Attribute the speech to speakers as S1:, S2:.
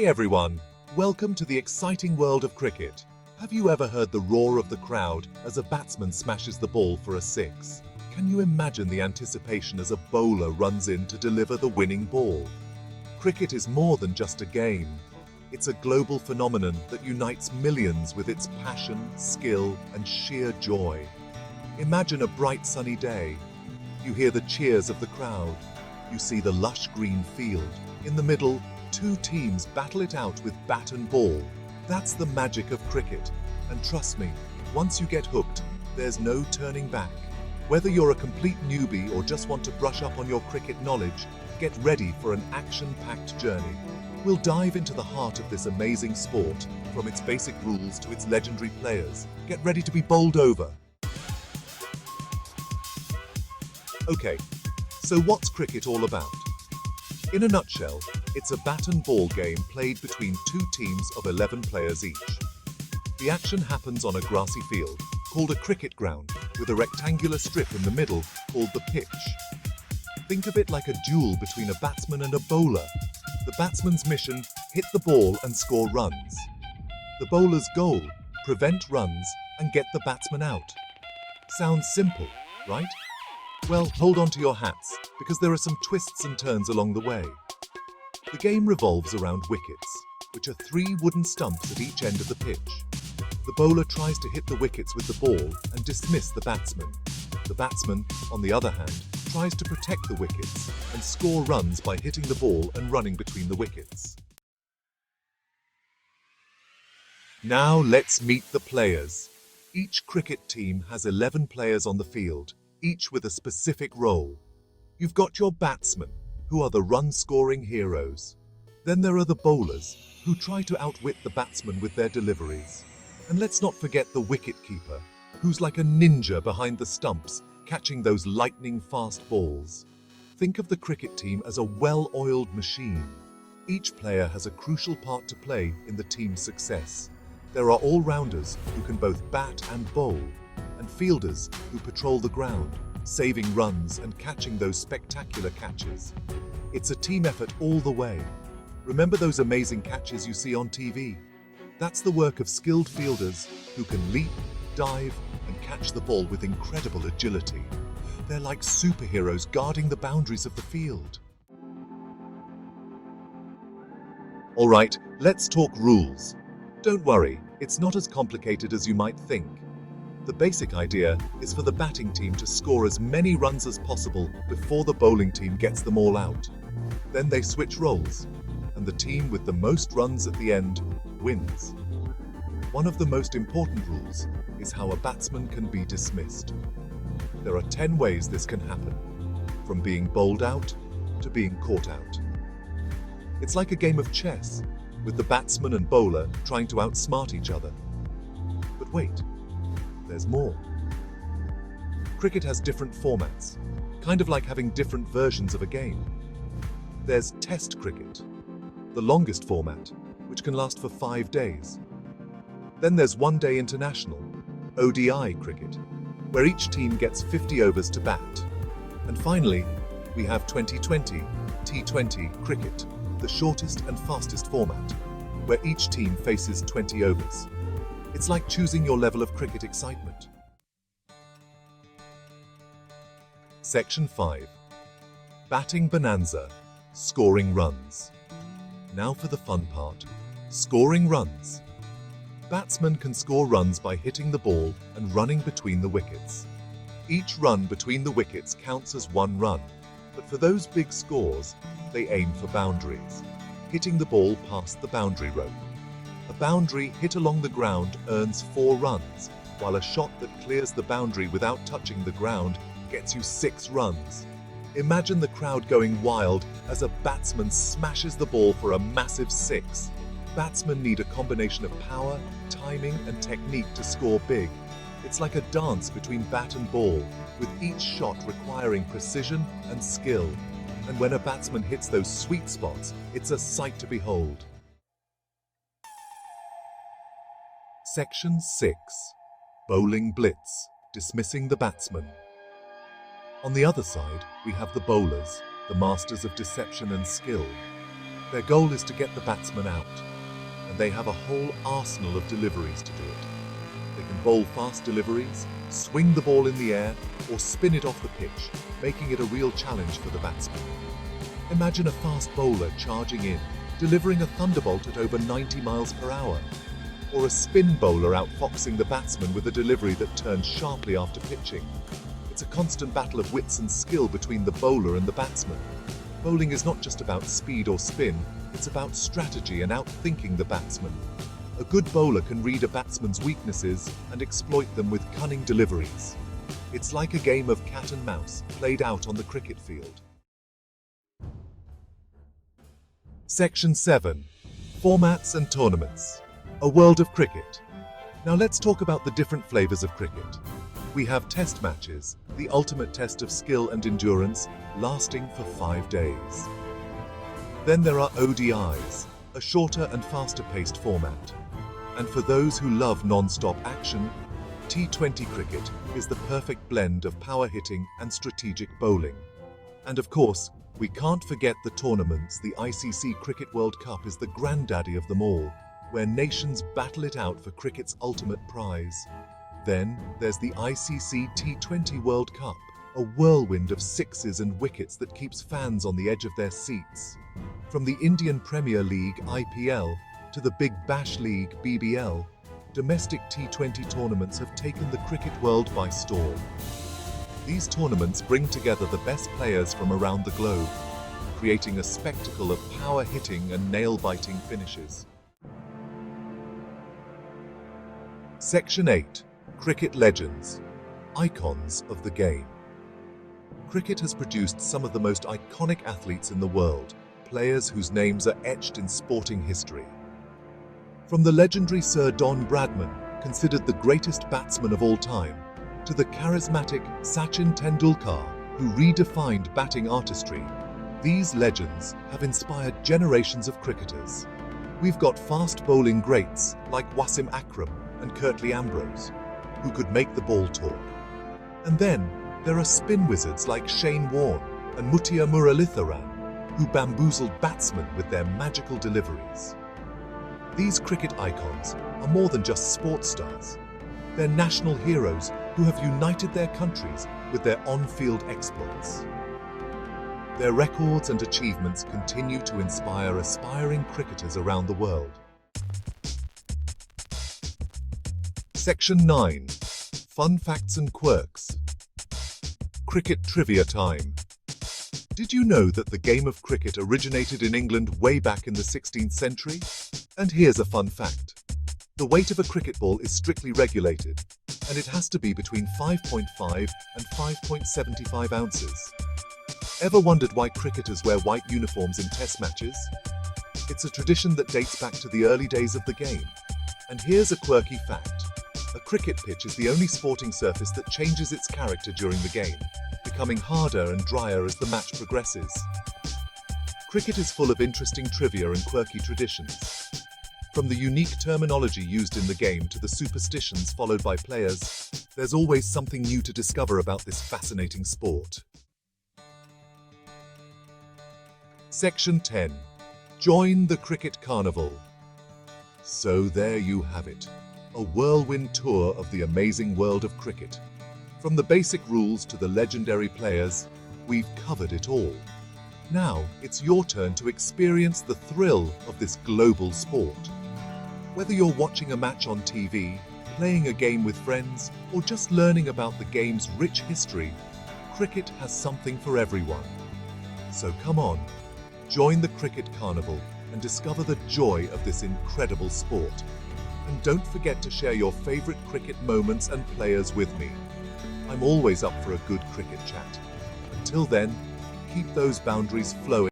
S1: Hey everyone, welcome to the exciting world of cricket. Have you ever heard the roar of the crowd as a batsman smashes the ball for a six? Can you imagine the anticipation as a bowler runs in to deliver the winning ball? Cricket is more than just a game. It's a global phenomenon that unites millions with its passion, skill, and sheer joy. Imagine a bright sunny day. You hear the cheers of the crowd. You see the lush green field. In the middle, two teams battle it out with bat and ball. That's the magic of cricket. And trust me, once you get hooked, there's no turning back. Whether you're a complete newbie or just want to brush up on your cricket knowledge, get ready for an action-packed journey. We'll dive into the heart of this amazing sport, from its basic rules to its legendary players. Get ready to be bowled over. Okay, so what's cricket all about? In a nutshell, it's a bat and ball game played between two teams of 11 players each. The action happens on a grassy field, called a cricket ground, with a rectangular strip in the middle, called the pitch. Think of it like a duel between a batsman and a bowler. The batsman's mission, hit the ball and score runs. The bowler's goal, prevent runs and get the batsman out. Sounds simple, right? Well, hold on to your hats, because there are some twists and turns along the way. The game revolves around wickets, which are 3 wooden stumps at each end of the pitch. The bowler tries to hit the wickets with the ball and dismiss the batsman. The batsman, on the other hand, tries to protect the wickets and score runs by hitting the ball and running between the wickets. Now let's meet the players. Each cricket team has 11 players on the field, each with a specific role. You've got your batsmen, who are the run-scoring heroes. Then there are the bowlers, who try to outwit the batsman with their deliveries. And let's not forget the wicket-keeper, who's like a ninja behind the stumps, catching those lightning-fast balls. Think of the cricket team as a well-oiled machine. Each player has a crucial part to play in the team's success. There are all-rounders who can both bat and bowl, and fielders who patrol the ground, saving runs and catching those spectacular catches. It's a team effort all the way. Remember those amazing catches you see on TV? That's the work of skilled fielders who can leap, dive, and catch the ball with incredible agility. They're like superheroes guarding the boundaries of the field. All right, let's talk rules. Don't worry, it's not as complicated as you might think. The basic idea is for the batting team to score as many runs as possible before the bowling team gets them all out. Then they switch roles, and the team with the most runs at the end wins. One of the most important rules is how a batsman can be dismissed. There are 10 ways this can happen, from being bowled out to being caught out. It's like a game of chess, with the batsman and bowler trying to outsmart each other. But wait. There's more. Cricket has different formats, kind of like having different versions of a game. There's Test cricket, the longest format, which can last for 5 days. Then there's One-Day International, ODI cricket, where each team gets 50 overs to bat. And finally, we have 2020, T20 cricket, the shortest and fastest format, where each team faces 20 overs. It's like choosing your level of cricket excitement. Section 5. Batting Bonanza, scoring runs. Now for the fun part, scoring runs. Batsmen can score runs by hitting the ball and running between the wickets. Each run between the wickets counts as 1 run, but for those big scores, they aim for boundaries, hitting the ball past the boundary rope. A boundary hit along the ground earns 4 runs, while a shot that clears the boundary without touching the ground gets you 6 runs. Imagine the crowd going wild as a batsman smashes the ball for a massive 6. Batsmen need a combination of power, timing, and technique to score big. It's like a dance between bat and ball, with each shot requiring precision and skill. And when a batsman hits those sweet spots, it's a sight to behold. Section 6. Bowling Blitz, dismissing the batsman. On the other side, we have the bowlers, the masters of deception and skill. Their goal is to get the batsman out, and they have a whole arsenal of deliveries to do it. They can bowl fast deliveries, swing the ball in the air, or spin it off the pitch, making it a real challenge for the batsman. Imagine a fast bowler charging in, delivering a thunderbolt at over 90 miles per hour, or a spin bowler outfoxing the batsman with a delivery that turns sharply after pitching. It's a constant battle of wits and skill between the bowler and the batsman. Bowling is not just about speed or spin, it's about strategy and outthinking the batsman. A good bowler can read a batsman's weaknesses and exploit them with cunning deliveries. It's like a game of cat and mouse played out on the cricket field. Section 7. Formats and Tournaments. A world of cricket. Now let's talk about the different flavors of cricket. We have test matches, the ultimate test of skill and endurance, lasting for 5 days. Then there are ODIs, a shorter and faster-paced format. And for those who love non-stop action, T20 cricket is the perfect blend of power hitting and strategic bowling. And of course, we can't forget the tournaments. The ICC Cricket World Cup is the granddaddy of them all, where nations battle it out for cricket's ultimate prize. Then there's the ICC T20 World Cup, a whirlwind of sixes and wickets that keeps fans on the edge of their seats. From the Indian Premier League IPL to the Big Bash League BBL, domestic T20 tournaments have taken the cricket world by storm. These tournaments bring together the best players from around the globe, creating a spectacle of power-hitting and nail-biting finishes. Section 8. Cricket Legends. Icons of the game. Cricket has produced some of the most iconic athletes in the world, players whose names are etched in sporting history. From the legendary Sir Don Bradman, considered the greatest batsman of all time, to the charismatic Sachin Tendulkar, who redefined batting artistry, these legends have inspired generations of cricketers. We've got fast bowling greats like Wasim Akram and Curtly Ambrose, who could make the ball talk. And then there are spin wizards like Shane Warne and Muttiah Muralitharan, who bamboozled batsmen with their magical deliveries. These cricket icons are more than just sports stars. They're national heroes who have united their countries with their on-field exploits. Their records and achievements continue to inspire aspiring cricketers around the world. Section 9. Fun Facts and Quirks. Cricket Trivia Time. Did you know that the game of cricket originated in England way back in the 16th century? And here's a fun fact. The weight of a cricket ball is strictly regulated, and it has to be between 5.5 and 5.75 ounces. Ever wondered why cricketers wear white uniforms in test matches? It's a tradition that dates back to the early days of the game. And here's a quirky fact. A cricket pitch is the only sporting surface that changes its character during the game, becoming harder and drier as the match progresses. Cricket is full of interesting trivia and quirky traditions. From the unique terminology used in the game to the superstitions followed by players, there's always something new to discover about this fascinating sport. Section 10. Join the Cricket Carnival. So there you have it, a whirlwind tour of the amazing world of cricket. From the basic rules to the legendary players, we've covered it all. Now it's your turn to experience the thrill of this global sport. Whether you're watching a match on TV, playing a game with friends, or just learning about the game's rich history, cricket has something for everyone. So come on, join the Cricket Carnival and discover the joy of this incredible sport. And don't forget to share your favorite cricket moments and players with me. I'm always up for a good cricket chat. Until then, keep those boundaries flowing.